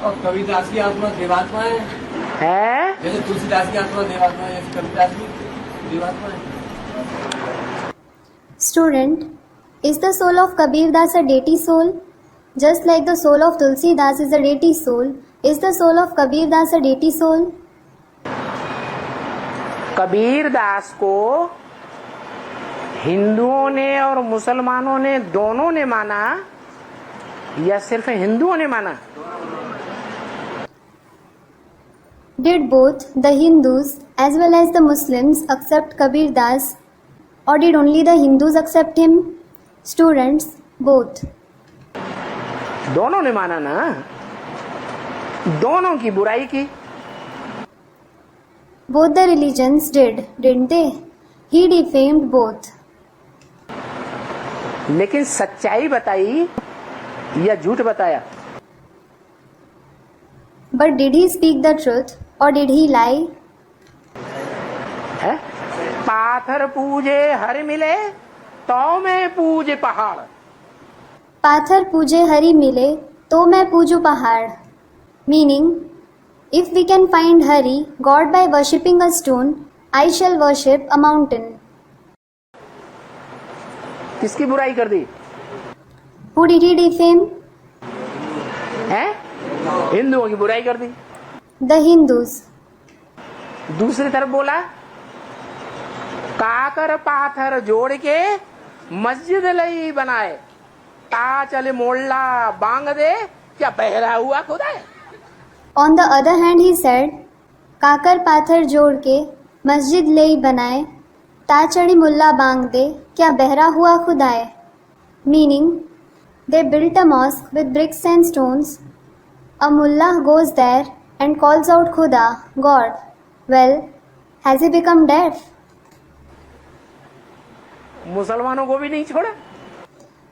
और कबीरदास की आत्मा देवात्मा है, जैसे तुलसीदास की आत्मा देवात्मा है, जैसे कबीरदास की देवात्मा है। Student, is the soul of Kabir Das a deity soul? Just like the soul of Tulsi Das is a deity soul, is the soul of Kabir Das a deity soul? Kabir Das को हिंदुओं ने और मुसलमानों ने दोनों ने माना या सिर्फ हिंदुओं ने माना? Did both the Hindus as well as the Muslims accept Kabir Das, or did only the Hindus accept him? Students, both. दोनों ने माना ना, दोनों की बुराई की। Both the religions did, didn't they? He defamed both. लेकिन सच्चाई बताई या झूठ बताया? But did he speak the truth or did he lie? है? पाथर पूजे हर मिले तो मैं पूजे पहाड़। पाथर पूजे हरि मिले तो मैं पूजू पहाड़. Meaning, if we can find Hari, God by worshipping a stone, I shall worship a mountain. किसकी बुराई कर दी? Who did he defame? है? हिंदुओं की बुराई कर दी। The Hindus. दूसरी तरफ बोला काकर पाथर जोड़ के मस्जिद लई बनाए, ता चले मोल्ला बांग दे, क्या बहरा हुआ खुदा है? On the other hand, he said, काकर पाथर जोड़ के मस्जिद लेई बनाए, ता चढ़ी मुल्ला बांग दे, क्या बहरा हुआ खुदाए. Meaning, they built a mosque with bricks and stones. A mullah goes there and calls out Khuda, God. Well, has he become deaf? मुसलमानों को भी नहीं छोड़ा।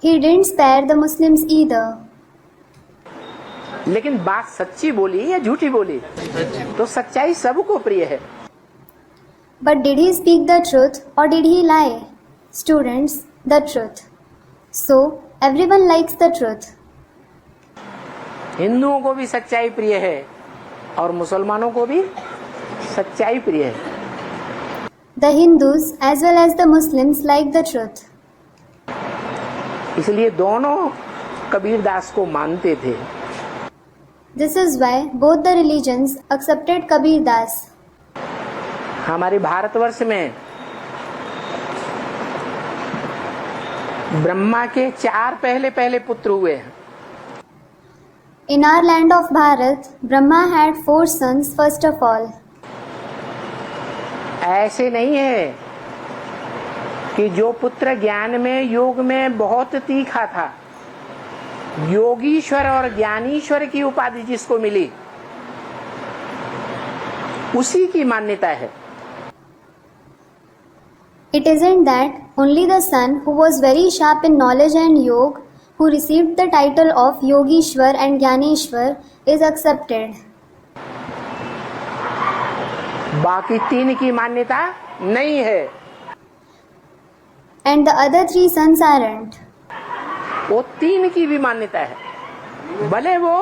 He didn't spare the Muslims either. लेकिन बात सच्ची बोली या झूठी बोली? तो सच्चाई सबको प्रिय है। But did he speak the truth or did he lie? Students, the truth. So, everyone likes the truth. हिंदुओं को भी सच्चाई प्रिय है और मुसलमानों को भी सच्चाई प्रिय है। The Hindus as well as the Muslims like the truth. इसलिए दोनों कबीर दास को मानते थे। This is why both the religions accepted Kabir Das. हमारे भारतवर्ष में ब्रह्मा के 4 पहले पुत्र हुए हैं। In our land of Bharat, Brahma had 4 sons first of all. ऐसे नहीं है कि जो पुत्र ज्ञान में योग में बहुत तीखा था, योगीश्वर और ज्ञानीश्वर की उपाधि जिसको मिली उसी की मान्यता है। It isn't that only the son who was very sharp in knowledge and yoga, who received the title of Yogishwar and Jnaneshwar, is accepted. बाकी 3 की मान्यता नहीं है। And the other 3 sons aren't. वो 3 की भी मान्यता है, भले वो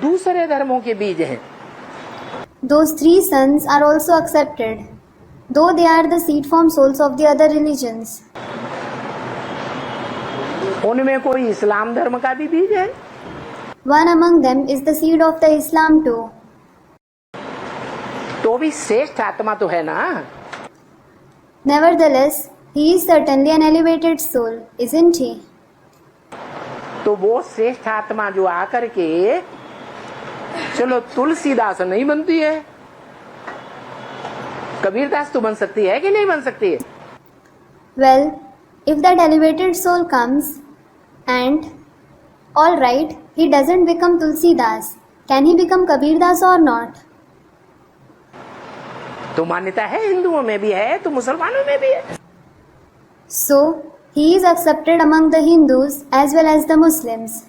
दूसरे धर्मों के बीज हैं। Those 3 sons are also accepted, though they are the seed form souls of the other religions. उनमें कोई इस्लाम धर्म का भी बीज है। One among them is the seed of the Islam too. तो भी श्रेष्ठ आत्मा तो है ना। Nevertheless, he is certainly an elevated soul, isn't he? तो वो श्रेष्ठ आत्मा जो आकर के चलो तुलसीदास नहीं बनती है, कबीरदास तो बन सकती है कि नहीं बन सकती है? Well, if that elevated soul comes and, all right, he doesn't become Tulsidas, can he become Kabir Das or not? तो मान्यता है, हिंदुओं में भी है तो मुसलमानों में भी है। So, he is accepted among the Hindus as well as the Muslims.